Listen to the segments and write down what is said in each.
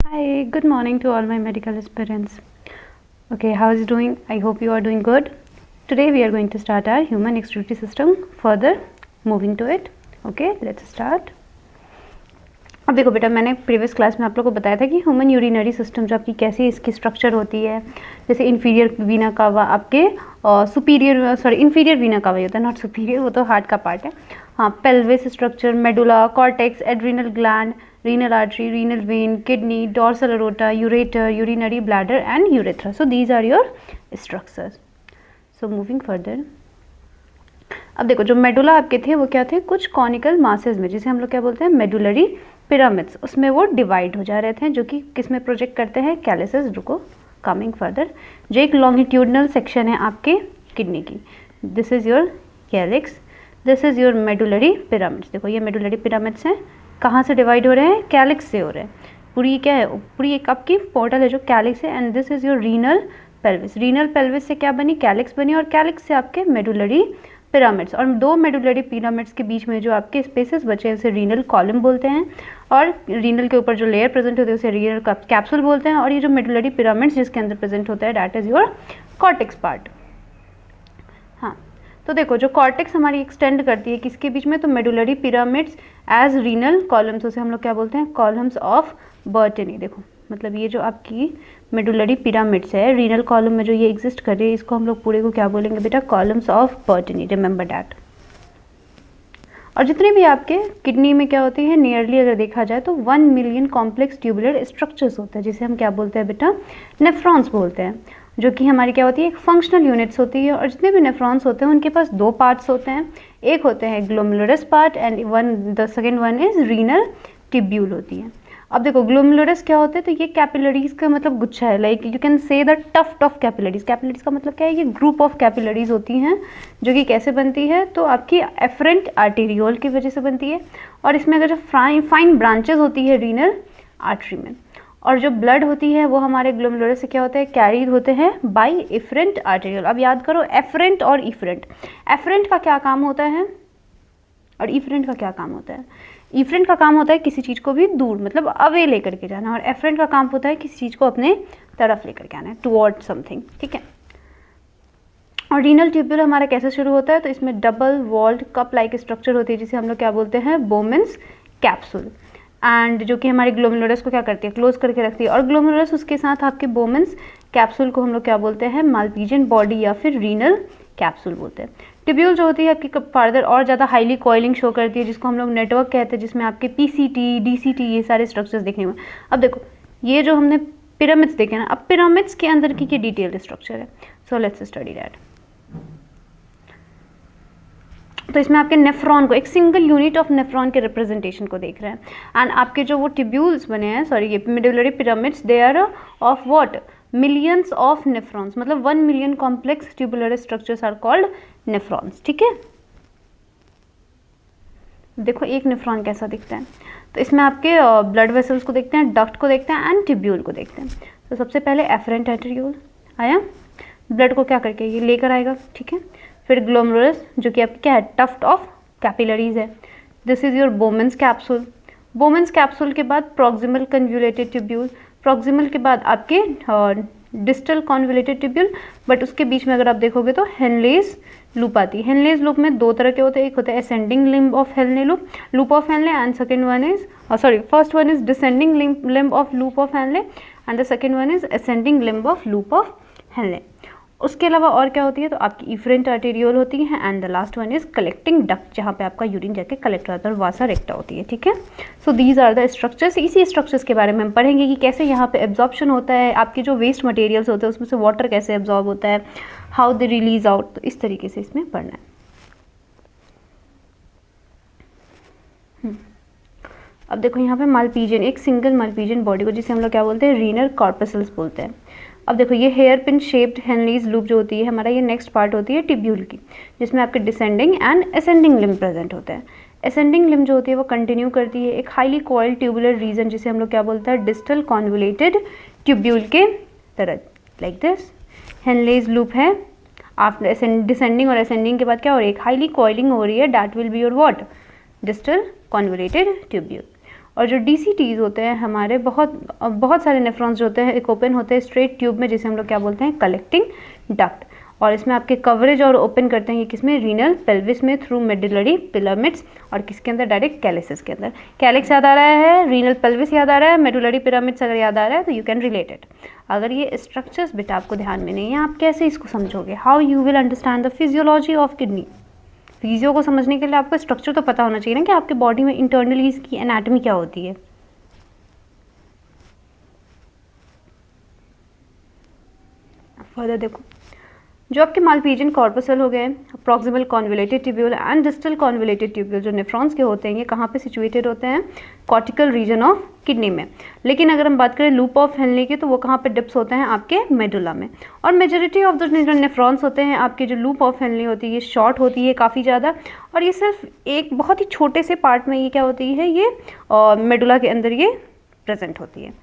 Hi, good morning to all my medical aspirants. Okay, how is it doing? I hope you are doing good. Today we are going to start our human excretory system. Further moving to it. Okay, let's start. अब देखो बेटा, मैंने previous class में आप लोगों को बताया था कि ह्यूमन यूरिनरी सिस्टम जो आपकी कैसी इसकी स्ट्रक्चर होती है। जैसे इन्फीरियर वीना कावा आपके इन्फीरियर वीना कावा होता है, नॉट सुपीरियर, वो तो हार्ट का पार्ट है। हाँ, pelvis structure, medulla, cortex, adrenal gland, renal artery, renal vein, kidney, dorsal aorta, ureter, urinary bladder and urethra. So these are your structures. So moving further. अब देखो, जो मेडुला आपके थे वो क्या थे, कुछ कॉनिकल मासेस में, जिसे हम लोग क्या बोलते हैं, मेडुलरी पिरामिड्स, उसमें वो डिवाइड हो जा रहे थे, जो कि किस में प्रोजेक्ट करते हैं, कैलिसेस। रुको, कमिंग फर्दर, जो एक लॉन्गिट्यूडनल सेक्शन है आपके किडनी की, this is your calyx, this is your medullary pyramids. देखो ये मेडुलरी पिरामिड्स हैं, कहाँ से डिवाइड हो रहे हैं, कैलिक्स से हो रहे हैं। पूरी क्या है, पूरी एक आपकी पोर्टल है जो कैलिक्स है। And this is your renal pelvis, renal pelvis से क्या बनी, कैलिक्स बनी, और कैलिक्स से आपके मेडुलरी पिरामिड्स। और दो मेडुलरी पिरामिड्स के बीच में जो आपके स्पेसेस बचे हैं उसे रीनल कॉलम बोलते हैं, और रीनल के ऊपर जो लेयर प्रेजेंट होती है उसे रीनल कैप्सूल बोलते हैं। और ये जो मेडुलरी पिरामिड्स जिसके अंदर प्रेजेंट होता है, that is your cortex part. हाँ, तो देखो जो कॉर्टेक्स हमारी एक्सटेंड करती है किसके बीच में, तो medullary pyramids as renal columns, उसे हम लोग क्या बोलते हैं, कॉलम्स ऑफ बर्टनी। देखो मतलब ये जो आपकी मेडुलरी पिरामिड्स है रीनल कॉलम में जो ये एग्जिस्ट कर रही है, इसको हम लोग पूरे को क्या बोलेंगे बेटा, कॉलम्स ऑफ बर्टनी, रिमेंबर दैट। और जितने भी आपके किडनी में क्या होती है, नियरली अगर देखा जाए तो 1 मिलियन कॉम्प्लेक्स ट्यूबुलर स्ट्रक्चर्स होते हैं, जिसे हम क्या बोलते हैं बेटा, नेफ्रॉन्स बोलते हैं, जो कि हमारी क्या होती है, एक फंक्शनल यूनिट्स होती है। और जितने भी नेफ्रॉन्स होते हैं उनके पास दो पार्ट्स होते हैं, एक होते हैं glomerulus part and the second one is renal tubule होती है। अब देखो ग्लोमेरुलस क्या होते हैं, तो ये कैपिलरीज का मतलब गुच्छा है, like you can say the tuft of capillaries. Capillaries का मतलब क्या है, ये ग्रुप ऑफ कैपिलरीज होती हैं, जो कि कैसे बनती है, तो आपकी एफरेंट आर्टेरियोल की वजह से बनती है। और इसमें अगर जो फाइन ब्रांचेज होती है रीनल आर्टरी में, और जो ब्लड होती है वो हमारे ग्लोमेरुलस से क्या होता है, कैरीड होते हैं बाय एफरेंट आर्टेरियोल। अब याद करो, एफरेंट और इफरेंट, एफरेंट का क्या काम होता है और इफरेंट का क्या काम होता है। इफरेंट का काम होता है किसी चीज़ को भी दूर, मतलब अवे लेकर के जाना, और एफरेंट का काम होता है किसी चीज़ को अपने तरफ लेकर के आना है, टुवर्ड समथिंग, ठीक है। और रीनल ट्यूब्यूल हमारा कैसे शुरू होता है, तो इसमें double walled cup like structure होती है, जिसे हम लोग क्या बोलते हैं, बोमेंस कैप्सूल, एंड जो कि हमारे ग्लोमेरुलस को क्या करती है, क्लोज करके रखती है। और ग्लोमेरुलस उसके साथ आपके बोमेंस कैप्सूल को हम लोग क्या बोलते हैं, मालपीजियन बॉडी या फिर रीनल कैप्सूल बोलते हैं। ट्यूब्यूल जो होती है आपकी फार्दर और ज़्यादा हाईली कॉइलिंग शो करती है, जिसको हम लोग नेटवर्क कहते हैं, जिसमें आपके पीसीटी, डीसीटी, ये सारे स्ट्रक्चर्स देखने में। अब देखो ये जो हमने पिरामिड्स देखे ना, अब पिरामिड्स के अंदर की क्या डिटेल्ड स्ट्रक्चर है, सो लेट्स स्टडी दैट। तो इसमें आपके नेफ्रॉन को, एक सिंगल यूनिट ऑफ नेफ्रॉन के रिप्रेजेंटेशन को देख रहे हैं। एंड आपके जो वो ट्यूब्यूल्स बने हैं, सॉरी ये medullary pyramids, they are of what, millions of nephrons, मतलब 1 million complex tubular structures are called nephrons, ठीक है। देखो एक नेफ्रॉन कैसा दिखता है, तो इसमें आपके ब्लड वेसल्स को देखते हैं, डक्ट को देखते हैं एंड ट्यूब्यूल को देखते हैं। तो सबसे पहले एफरेंट आर्टेरियोल आया, ब्लड को क्या करके ये लेकर आएगा, ठीक है। फिर ग्लोमेरुलस जो कि आपकी क्या है, टफ्ट ऑफ कैपिलरीज है, this is your बोमेंस capsule. बोमेंस capsule के बाद प्रॉक्सिमल कन्वोल्यूटेड ट्यूब्यूल, प्रॉक्सिमल के बाद आपके डिस्टल कॉन्वोल्यूटेड ट्यूब्यूल, बट उसके बीच में अगर आप देखोगे तो हेनलेज लूप आती है। हेनलेज लूप में दो तरह के होते हैं, एक होता है ascending limb of Henle loop of Henle, and second one is first one is descending limb of loop of Henle, and the second one is ascending limb of loop of Henle. उसके अलावा और क्या होती है, तो आपकी efferent arteriole होती है, and the last one is collecting duct, जहाँ पे आपका यूरिन जाके कलेक्ट होता है, और वासा रेक्टा होती है, ठीक है। So these are the structures. इसी स्ट्रक्चर्स के बारे में हम पढ़ेंगे कि कैसे यहाँ पे एब्जॉर्प्शन होता है, आपके जो वेस्ट मटेरियल्स होते हैं उसमें से वाटर कैसे एब्जॉर्ब होता है, हाउ दे रिलीज आउट, तो इस तरीके से इसमें पढ़ना है। अब देखो यहाँ पे मालपीजियन, एक सिंगल मालपीजियन बॉडी को, जिसे हम लोग क्या बोलते हैं, रीनल कॉर्पसल्स बोलते हैं। अब देखो ये हेयर पिन शेप्ड हेनलीज लूप जो होती है हमारा, ये नेक्स्ट पार्ट होती है ट्यूब्यूल की, जिसमें आपके descending and ascending limb present होते हैं। असेंडिंग लिम्ब जो होती है वो कंटिन्यू करती है एक हाईली कॉइल ट्यूबुलर रीजन, जिसे हम लोग क्या बोलते हैं, डिस्टल कॉन्वोल्यूटेड ट्यूब्यूल के तरह, लाइक दिस। हेनलेज लूप है, आफ्टर डिसेंडिंग और असेंडिंग के बाद क्या हो रही है, एक हाईली कॉइलिंग हो रही है, that will be your what, distal convoluted tubule. और जो DCTs होते हैं हमारे बहुत सारे नेफ्रॉन्स जो होते हैं एक ओपन होते हैं स्ट्रेट ट्यूब में, जिसे हम लोग क्या बोलते हैं कलेक्टिंग डक्ट। और इसमें आपके कवरेज और ओपन करते हैं ये किसमें, रीनल पेल्विस में थ्रू मेडुलरी पिरामिड्स, और किसके अंदर, डायरेक्ट कैलिसेस के अंदर। कैलिक्स याद आ रहा है, रीनल पेल्विस याद आ रहा है, मेडुलरी पिरामिड्स अगर याद आ रहा है तो यू कैन रिलेट इट। अगर ये स्ट्रक्चर्स बेटा आपको ध्यान में नहीं है, आप कैसे इसको समझोगे, how you will understand the physiology of kidney. Physio को समझने के लिए आपको स्ट्रक्चर तो पता होना चाहिए ना कि आपके बॉडी में इंटरनली इसकी एनाटॉमी क्या होती है। फर्दर देखो, जो आपके मालपीजियन कॉर्पसल हो गए, proximal convoluted tubule and distal convoluted tubule जो नेफ्रॉन्स के होते हैं, ये कहाँ पे सिचुएटेड होते हैं, कॉर्टिकल रीजन ऑफ किडनी में। लेकिन अगर हम बात करें लूप ऑफ हेनले की, तो वो कहाँ पे डिप्स होते हैं, आपके मेडुला में। और मेजॉरिटी ऑफ द नेफ्रॉन्स होते हैं आपके, जो लूप ऑफ हेनले होती है ये शॉर्ट होती है काफ़ी ज़्यादा, और ये सिर्फ एक बहुत ही छोटे से पार्ट में ये क्या होती है, ये मेडुला के अंदर ये प्रेजेंट होती है।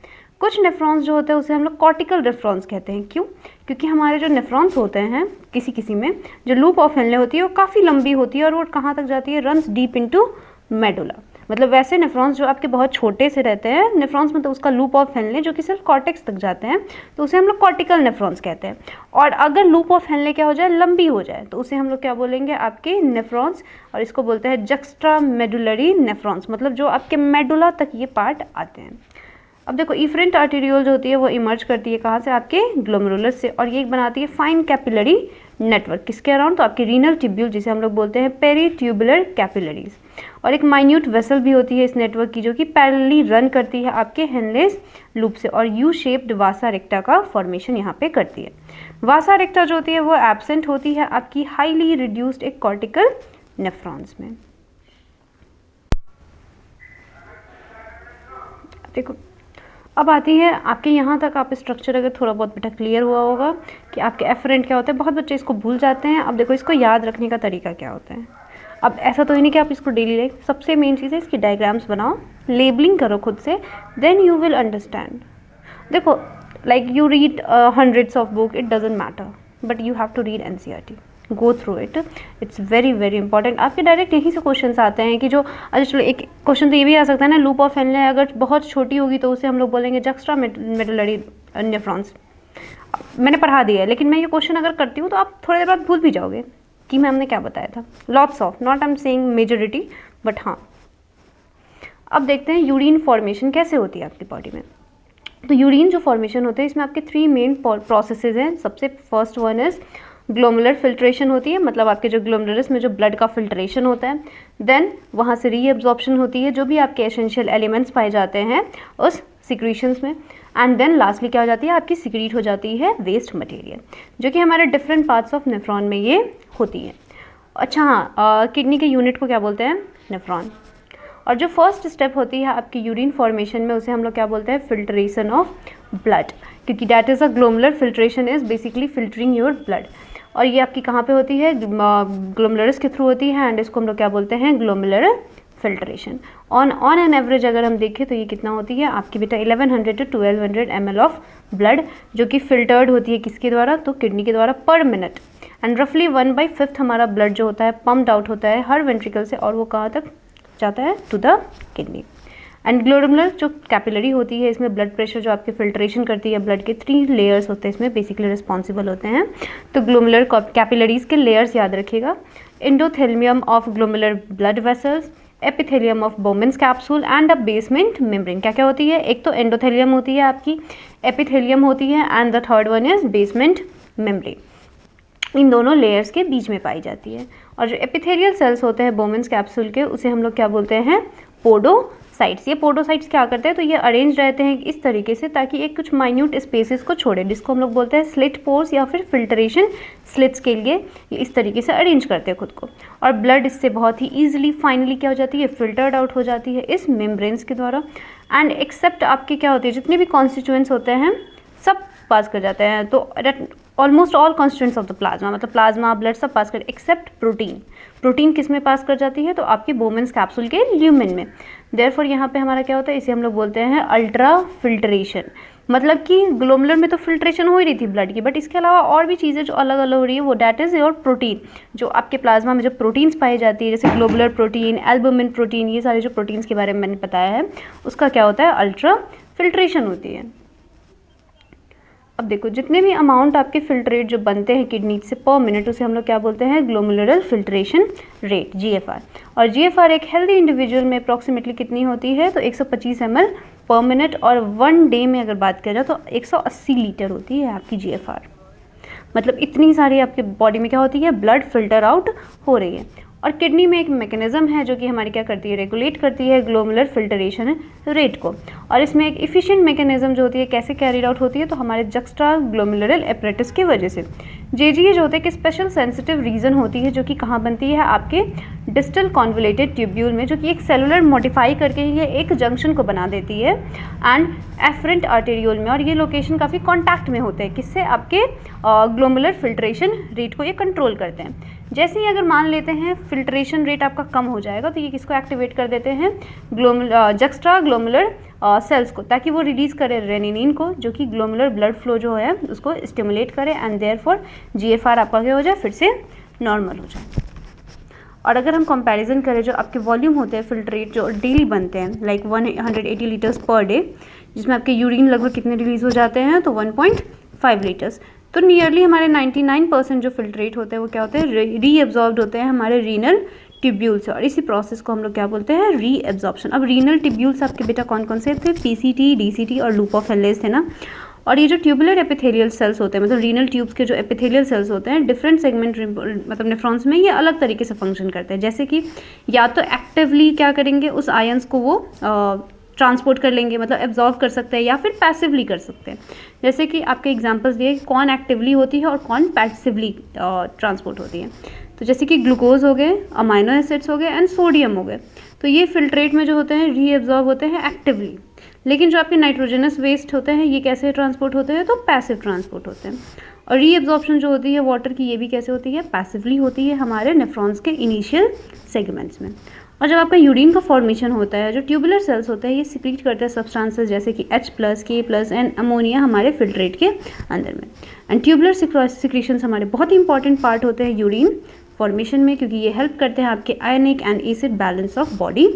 कुछ नेफ्रॉन्स जो होते हैं उसे हम लोग कॉर्टिकल नेफ्रॉन्स कहते हैं। क्यों? क्योंकि हमारे जो नेफ्रॉन्स होते हैं किसी किसी में जो लूप ऑफ हेनले होती है वो काफ़ी लंबी होती है और वो कहाँ तक जाती है, रन्स डीप इनटू मेडुला। मतलब वैसे नेफ्रॉन्स जो आपके बहुत छोटे से रहते हैं नेफ्रॉन्स, मतलब उसका लूप ऑफ हेनले जो कि सिर्फ कॉर्टेक्स तक जाते हैं, तो उसे हम लोग कॉर्टिकल नेफ्रॉन्स कहते हैं। और अगर लूप ऑफ हेनले क्या हो जाए, लंबी हो जाए, तो उसे हम लोग क्या बोलेंगे, आपके नेफ्रॉन्स, और इसको बोलते हैं जक्स्ट्रा मेडुलरी नेफ्रॉन्स, मतलब जो आपके मेडुला तक ये पार्ट आते हैं। अब देखो, इफरेंट आर्टेरियोल जो होती है वो इमर्ज करती है कहाँ से, आपके ग्लोमेरुलस से, और ये बनाती है फाइन कैपिलरी नेटवर्क किसके अराउंड, तो आपके रीनल ट्यूब्यूल जिसे हम लोग बोलते हैं पेरीट्यूबुलर कैपिलरीज। और एक माइन्यूट वेसल भी होती है इस नेटवर्क की, जो कि पैरेलली रन करती है आपके हेनलेस लूप से, और यू शेप्ड वासा रेक्टा का फॉर्मेशन यहाँ पे करती है। वासा रेक्टा जो होती है वो एब्सेंट होती है आपकी हाईली रिड्यूस्ड एक कॉर्टिकल नेफ्रॉन्स में। देखो, अब आती है आपके यहाँ तक, आप स्ट्रक्चर अगर थोड़ा बहुत बेटा क्लियर हुआ होगा कि आपके एफरेंट क्या होते हैं। बहुत बच्चे इसको भूल जाते हैं। अब देखो, इसको याद रखने का तरीका क्या होता है। अब ऐसा तो ही नहीं कि आप इसको डेली लाइफ, सबसे मेन चीज़ है इसकी डायग्राम्स बनाओ, लेबलिंग करो खुद से, देन यू विल अंडरस्टैंड। देखो, like you read hundreds of book, it doesn't matter, but you have to read NCERT, go through it, it's very very important. आपके डायरेक्ट यहीं से क्वेश्चंस आते हैं कि जो, अच्छा चलो एक क्वेश्चन तो ये भी आ सकता है ना, लूप ऑफ हेनले अगर बहुत छोटी होगी तो उसे हम लोग बोलेंगे जक्स्ट्रा मेडुलरी नेफ्रॉन्स। मैंने पढ़ा दिया है, लेकिन मैं ये क्वेश्चन अगर करती हूँ तो आप थोड़ी देर बाद भूल भी जाओगे कि मैम ने क्या बताया था। Lots of, not I am saying majority, but हाँ। अब देखते हैं यूरिन फॉर्मेशन कैसे होती है आपकी बॉडी में। तो यूरिन जो फॉर्मेशन होते हैं इसमें आपके 3 मेन प्रोसेसेस हैं। सबसे first one is glomerular filtration होती है, मतलब आपके जो ग्लोमुलरस में जो ब्लड का फिल्ट्रेशन होता है। देन वहाँ से रीएब्जॉर्प्शन होती है, जो भी आपके एसेंशियल एलिमेंट्स पाए जाते हैं उस सिक्रीशंस में। एंड देन लास्टली क्या हो जाती है, आपकी सिक्रीट हो जाती है वेस्ट मटेरियल, जो कि हमारे डिफरेंट पार्ट्स ऑफ नेफ्रॉन में ये होती है। अच्छा हाँ, किडनी के यूनिट को क्या बोलते हैं, नेफ्रॉन। और जो फर्स्ट स्टेप होती है आपकी यूरिन फॉर्मेशन में, उसे हम लोग क्या बोलते हैं, फिल्ट्रेशन ऑफ ब्लड, क्योंकि that is a glomerular filtration is basically filtering your blood. और ये आपकी कहाँ पे होती है, ग्लोमुलरस के थ्रू होती है, एंड इसको हम लोग क्या बोलते हैं, glomerular filtration. On an average अगर हम देखें तो ये कितना होती है आपकी बेटा, 1100 to 1200 ml ऑफ ब्लड, जो कि फिल्टर्ड होती है किसके द्वारा, तो किडनी के द्वारा पर मिनट। एंड रफली 1/5 हमारा ब्लड जो होता है पम्प्ड आउट होता है हर वेंट्रिकल से, और वो कहाँ तक जाता है, to the kidney. And glomerular जो कैपिलरी होती है, इसमें ब्लड प्रेशर जो आपके फिल्ट्रेशन करती है ब्लड के 3 लेयर्स होते हैं इसमें बेसिकली रिस्पॉन्सिबल होते हैं। तो ग्लोमेरुलर कैपिलरीज के लेयर्स याद रखिएगा, endothelium of glomerular blood vessels, epithelium of Bowman's capsule and a basement membrane. क्या क्या होती है, एक तो एंडोथेलियम होती है आपकी, एपिथेलियम होती है, and the third one is basement membrane. इन दोनों लेयर्स के बीच में पाई जाती है। और जो एपिथेलियल सेल्स होते हैं बोमेन्स कैप्सूल के, उसे हम लोग क्या बोलते हैं, पोडोसाइट्स। ये पोडोसाइट्स क्या करते हैं, तो ये अरेंज रहते हैं इस तरीके से ताकि एक कुछ माइन्यूट स्पेसेस को छोड़े, जिसको हम लोग बोलते हैं स्लिट पोर्स या फिर फिल्ट्रेशन स्लिट्स के लिए ये इस तरीके से अरेंज करते हैं खुद को। और ब्लड इससे बहुत ही ईजिली फाइनली क्या हो जाती है, फिल्टर्ड आउट हो जाती है इस मेम्ब्रेन्स के द्वारा। एंड एक्सेप्ट आपके क्या होती है, जितने भी कॉन्स्टिट्यूएंट्स होते हैं सब पास कर जाते हैं। तो almost all constituents of the plasma, मतलब प्लाज्मा ब्लड सब पास कर, एक्सेप्ट प्रोटीन। प्रोटीन किस में पास कर जाती है, तो आपके बोमेन्स कैप्सूल के ल्यूमेन में। देयरफॉर यहाँ पे हमारा क्या होता है, इसे हम लोग बोलते हैं अल्ट्रा फिल्ट्रेशन। मतलब कि ग्लोमुलर में तो फिल्ट्रेशन हो ही रही थी ब्लड की, बट इसके अलावा और भी चीज़ें जो अलग अलग हो रही है वो डैट इज़ योर प्रोटीन, जो आपके प्लाज्मा में जो प्रोटीन्स पाई जाती है जैसे ग्लोबुलर प्रोटीन, एल्बुमिन प्रोटीन, ये सारे जो प्रोटीन्स के बारे में मैंने बताया है उसका क्या होता है, अल्ट्रा फिल्ट्रेशन होती है। अब देखो जितने भी अमाउंट आपके फिल्ट्रेट जो बनते हैं किडनी से पर मिनट उसे हम लोग क्या बोलते हैं, ग्लोमुलर फिल्ट्रेशन रेट, GFR। और GFR एक हेल्दी इंडिविजुअल में अप्रॉक्सीमेटली कितनी होती है, तो 125 ml पर मिनट, और 1 डे में अगर बात करें तो 180 लीटर होती है आपकी GFR। मतलब इतनी सारी आपके बॉडी में क्या होती है, ब्लड फिल्टर आउट हो रही है। और किडनी में एक मैकेनिज्म है जो कि हमारी क्या करती है, रेगुलेट करती है ग्लोमुलर फिल्ट्रेशन रेट को। और इसमें एक इफिशिएंट मैकेनिज्म जो होती है कैसे कैरीड आउट होती है, तो हमारे जक्स्ट्रा ग्लोमुलरल एपरेटस की वजह से। JGA जो होते हैं कि स्पेशल सेंसिटिव रीजन होती है जो कि कहाँ बनती है, आपके डिस्टल कॉन्वोलेटेड ट्यूब्यूल में, जो कि एक सेलुलर मॉडिफाई करके ये एक जंक्शन को बना देती है एंड एफरेंट आर्टेरियोल में। और ये लोकेशन काफ़ी कॉन्टैक्ट में होते हैं किससे, आपके ग्लोमुलर फिल्ट्रेशन रेट को ये कंट्रोल करते हैं। जैसे ही अगर मान लेते हैं फिल्ट्रेशन रेट आपका कम हो जाएगा तो ये किसको एक्टिवेट कर देते हैं, जक्स्ट्रा ग्लोमुलर सेल्स को, ताकि वो रिलीज़ करे रेनिनिन को, जो कि ग्लोमुलर ब्लड फ्लो जो है उसको स्टिमुलेट करे एंड देयरफॉर GFR आपका क्या हो जाए, फिर से नॉर्मल हो जाए। और अगर हम कंपैरिजन करें जो आपके वॉल्यूम होते हैं फिल्ट्रेट जो डेली बनते हैं लाइक 180 लीटर्स पर डे, जिसमें आपके यूरिन लगभग कितने रिलीज़ हो जाते हैं, तो 1.5 लीटर्स। तो नियरली हमारे 99% जो फिल्ट्रेट होते हैं वो क्या होते हैं, रीएब्जॉर्ब्ड होते हैं हमारे रीनल ट्यूब्यूल से। और इसी प्रोसेस को हम लोग क्या बोलते हैं, रीएब्जॉर्प्शन। अब रीनल ट्यूब्यूल्स आपके बेटा कौन कौन से थे, PCT, DCT और लूप ऑफ हेलेस थे ना। और ये जो ट्यूबुलर एपिथेलियल सेल्स होते हैं, मतलब रीनल ट्यूब्स के जो एपिथेलियल सेल्स होते हैं डिफरेंट सेगमेंट मतलब नेफ्रॉन्स में, ये अलग तरीके से फंक्शन करते हैं। जैसे कि या तो एक्टिवली क्या करेंगे, उस आयंस को वो ट्रांसपोर्ट कर लेंगे, मतलब एब्जॉर्व कर सकते हैं, या फिर पैसिवली कर सकते हैं। जैसे कि आपके एग्जांपल्स दिए कौन एक्टिवली होती है और कौन पैसिवली ट्रांसपोर्ट होती है। तो जैसे कि ग्लूकोज हो गए, अमाइनो एसिड्स हो गए एंड सोडियम हो गए, तो ये फिल्ट्रेट में जो होते हैं रीएब्जॉर्ब होते हैं एक्टिवली। लेकिन जो आपके नाइट्रोजनस वेस्ट होते हैं ये कैसे ट्रांसपोर्ट होते हैं, तो पैसिव ट्रांसपोर्ट होते हैं। और रीएब्जॉर्प्शन जो होती है वाटर की, ये भी कैसे होती है, पैसिवली होती है हमारे नेफ्रॉन्स के इनिशियल सेगमेंट्स में। और जब आपका यूरिन का फॉर्मेशन होता है, जो ट्यूबुलर सेल्स होते हैं ये सिक्रीट करते हैं सब्सटेंसेस जैसे कि H+, K+ एंड अमोनिया हमारे फिल्ट्रेट के अंदर में। एंड ट्यूबुलर सिक्रीशंस हमारे बहुत ही इंपॉर्टेंट पार्ट होते हैं यूरिन फॉर्मेशन में, क्योंकि ये हेल्प करते हैं आपके ionic and acid balance of body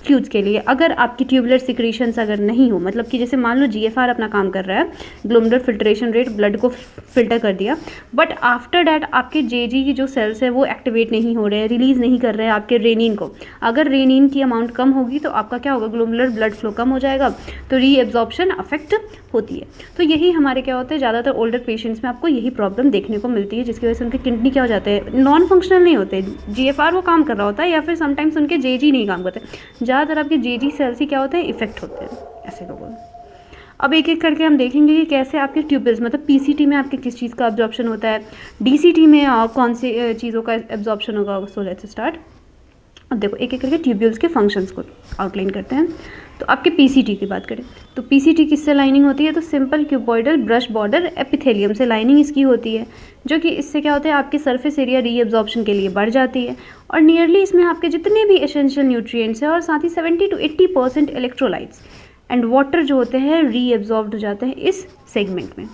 fluids के लिए। अगर आपकी ट्यूबुलर सिक्रीशंस अगर नहीं हो, मतलब कि जैसे मान लो GFR अपना काम कर रहा है, ग्लोमुलर फिल्ट्रेशन रेट ब्लड को फिल्टर कर दिया, बट आफ्टर डैट आपके JG की जो सेल्स है वो एक्टिवेट नहीं हो रहे हैं, रिलीज़ नहीं कर रहे हैं आपके रेनिन को। अगर रेनिन की अमाउंट कम होगी तो आपका क्या होगा, ग्लोमुलर ब्लड फ्लो कम हो जाएगा, तो रीएब्जॉर्प्शन अफेक्ट होती है। तो यही हमारे क्या होता है, ज़्यादातर ओल्डर पेशेंट्स में आपको यही प्रॉब्लम देखने को मिलती है, जिसकी वजह से उनके किडनी क्या हो जाते हैं, नॉन फंक्शनल नहीं होते, GFR वो काम कर रहा होता है, या फिर समटाइम्स उनके JG नहीं काम करते। ज़्यादातर आपके JG सेल्स ही क्या होते हैं, इफेक्ट होते हैं ऐसे लोगों में। अब एक एक करके हम देखेंगे कि कैसे आपके ट्यूबल्स, मतलब PCT में आपके किस चीज़ का एब्जॉर्प्शन होता है, DCT में कौन सी चीज़ों का एब्जॉर्प्शन होगा। So let's start. अब देखो एक एक करके ट्यूब्यूल्स के फंक्शंस को आउटलाइन करते हैं। तो आपके PCT की बात करें तो PCT किससे लाइनिंग होती है, तो simple cuboidal brush border epithelium से लाइनिंग इसकी होती है, जो कि इससे क्या होता है, आपकी सरफेस एरिया रीएब्जॉर्प्शन के लिए बढ़ जाती है। और नियरली इसमें आपके जितने भी एसेंशियल न्यूट्रिएंट्स हैं और साथ ही 70 to 80% इलेक्ट्रोलाइट्स एंड वाटर जो होते हैं रीएब्जॉर्ब्ड हो जाते हैं इस सेगमेंट में।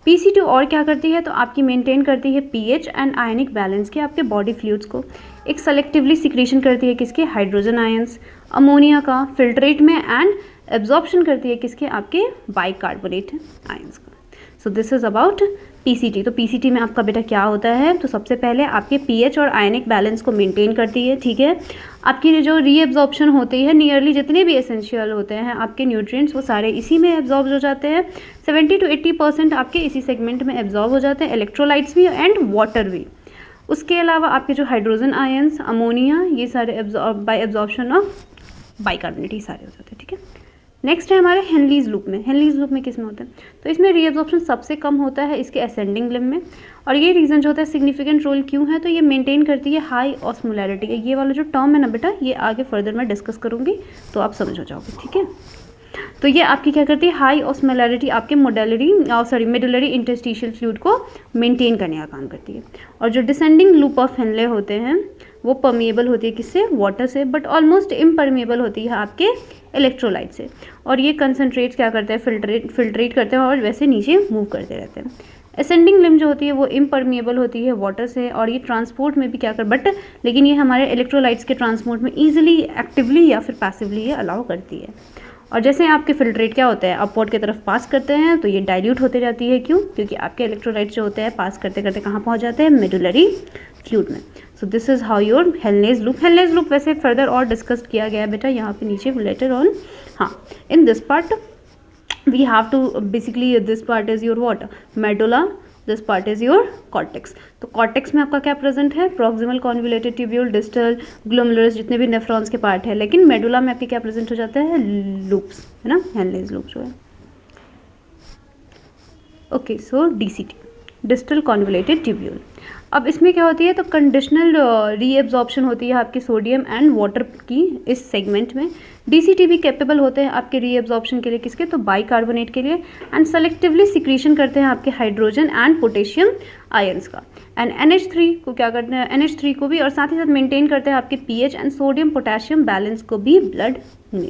PCT और क्या करती है, तो आपकी मेंटेन करती है pH एंड आयनिक बैलेंस के आपके बॉडी फ्लूइड्स को। एक सेलेक्टिवली सिक्रीशन करती है किसके, हाइड्रोजन आयंस, अमोनिया का फिल्ट्रेट में, एंड एब्जॉर्प्शन करती है किसके, आपके बाइकार्बोनेट आयंस का। सो दिस इज अबाउट PCT। तो PCT में आपका बेटा क्या होता है, तो सबसे पहले आपके pH और आयनिक बैलेंस को मेंटेन करती है, ठीक है। आपकी जो रीएब्जॉर्प्शन होती है, नियरली जितने भी एसेंशियल होते हैं आपके न्यूट्रिएंट्स वो सारे इसी में एब्जॉर्ब हो जाते हैं। 70 to 80% आपके इसी सेगमेंट में एब्जॉर्ब हो जाते हैं, इलेक्ट्रोलाइट्स भी एंड वाटर भी। उसके अलावा आपके जो हाइड्रोजन आयंस, अमोनिया, ये सारे बाय एब्जॉर्प्शन ऑफ बाइकार्बोनेट ही सारे हो जाते हैं, ठीक है। नेक्स्ट है हमारे हेनलीज लूप में। हेनलीज लूप में किस में होता है, तो इसमें रीएब्जॉर्प्शन सबसे कम होता है इसके असेंडिंग लिम्ब में। और ये रीज़न जो होता है सिग्निफिकेंट रोल क्यों है, तो ये मेंटेन करती है हाई ऑस्मोलैरिटी। ये वाला जो टर्म है ना बेटा, ये आगे फर्दर मैं डिस्कस करूँगी तो आप समझ हो जाओगे, ठीक है। तो ये आपकी क्या करती है, हाई ऑस्मोलैरिटी आपके मेडुलरी इंटरस्टिशियल फ्लूइड को मेंटेन करने का काम करती है। और जो डिसेंडिंग लूप ऑफ हेनले होते हैं वो परमिएबल होती है किससे, वाटर से, बट ऑलमोस्ट इम्परमिएबल होती है आपके इलेक्ट्रोलाइट से। और ये कंसनट्रेट्स क्या करते हैं, फिल्ट्रेट करते हैं और वैसे नीचे मूव करते रहते हैं। असेंडिंग लिम्ब जो होती है वो इम्परमिएबल होती है वाटर से, और ये ट्रांसपोर्ट में भी क्या कर, बट लेकिन ये हमारे इलेक्ट्रोलाइट्स के ट्रांसपोर्ट में ईजिली, एक्टिवली या फिर पैसिवली ये अलाउ करती है। और जैसे आपके फिल्ट्रेट क्या होता है, अपवर्ड की तरफ पास करते हैं तो ये डाइल्यूट होते जाती है। क्यों? क्योंकि आपके इलेक्ट्रोलाइट्स जो होते हैं पास करते करते कहाँ पहुँच जाते हैं, मेडुलरी फ्लूइड में। So this is how your हेलनेज लूप। हेलनेज लूप वैसे फर्दर और डिस्कस किया गया है बेटा यहाँ पे नीचे लेटर ऑन। हाँ, in this part we have to basically, this part is your what, medulla, this part is your cortex. तो कॉर्टेक्स में आपका क्या प्रेजेंट है, proximal convoluted tubule, distal, glomerulus, जितने भी नेफ्रॉन्स के पार्ट है। लेकिन मेडुला में आपके क्या प्रेजेंट हो जाता है, लूप्स, है ना, हेलनेज लूप जो है। ओके, सो डीसीटी, डिस्टल कॉन्वोल्यूटेड ट्यूब्यूल। अब इसमें क्या होती है, तो कंडीशनल रीएब्जॉर्प्शन होती है आपकी सोडियम एंड वाटर की इस सेगमेंट में। डीसीटी भी कैपेबल होते हैं आपके रीएब्जॉर्प्शन के लिए, किसके, तो बाइकार्बोनेट के लिए, एंड सेलेक्टिवली सिक्रीशन करते हैं आपके हाइड्रोजन एंड पोटेशियम आयंस का। एंड NH3 को क्या करते हैं, NH3 को भी, और साथ ही साथ मेंटेन करते हैं आपके pH and sodium potassium balance को भी ब्लड में।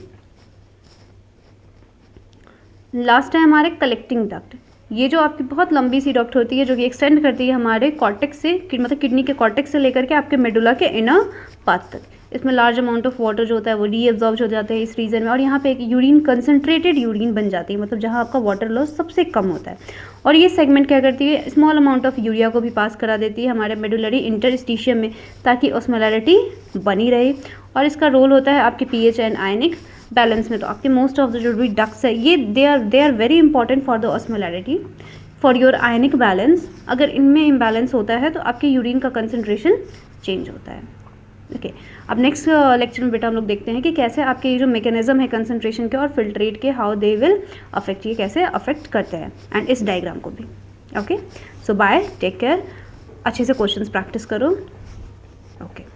लास्ट है हमारे कलेक्टिंग डक्ट। ये जो आपकी बहुत लंबी सी डक्ट होती है जो कि एक्सटेंड करती है हमारे कॉर्टेक्स से, मतलब किडनी के कॉर्टेक्स से लेकर के आपके मेडुला के इनर पार्ट तक। इसमें लार्ज अमाउंट ऑफ वाटर जो होता है वो रीएब्जॉर्ब हो जाता है इस रीजन में, और यहाँ पे एक यूरिन, कंसनट्रेटेड यूरिन बन जाती है, मतलब जहाँ आपका वाटर लॉस सबसे कम होता है। और ये सेगमेंट क्या करती है, स्मॉल अमाउंट ऑफ यूरिया को भी पास करा देती है हमारे मेडुलरी इंटरस्टिशियम में, ताकि ऑस्मोलैरिटी बनी रहे। और इसका रोल होता है आपके पीएच एंड आयनिक बैलेंस में। तो आपके मोस्ट ऑफ द जो भी डक्ट्स है ये they are very important for the osmolarity, for your ionic balance. अगर इनमें इम्बैलेंस होता है तो आपके यूरिन का कंसंट्रेशन चेंज होता है। ओके, अब नेक्स्ट लेक्चर में बेटा हम लोग देखते हैं कि कैसे आपके ये जो मैकेनिज्म है कंसंट्रेशन के और फिल्ट्रेट के, हाउ दे विल अफेक्ट, ये कैसे अफेक्ट करते हैं, एंड इस डायग्राम को भी। ओके, सो बाय, टेक केयर, अच्छे से क्वेश्चंस प्रैक्टिस करो। ओके।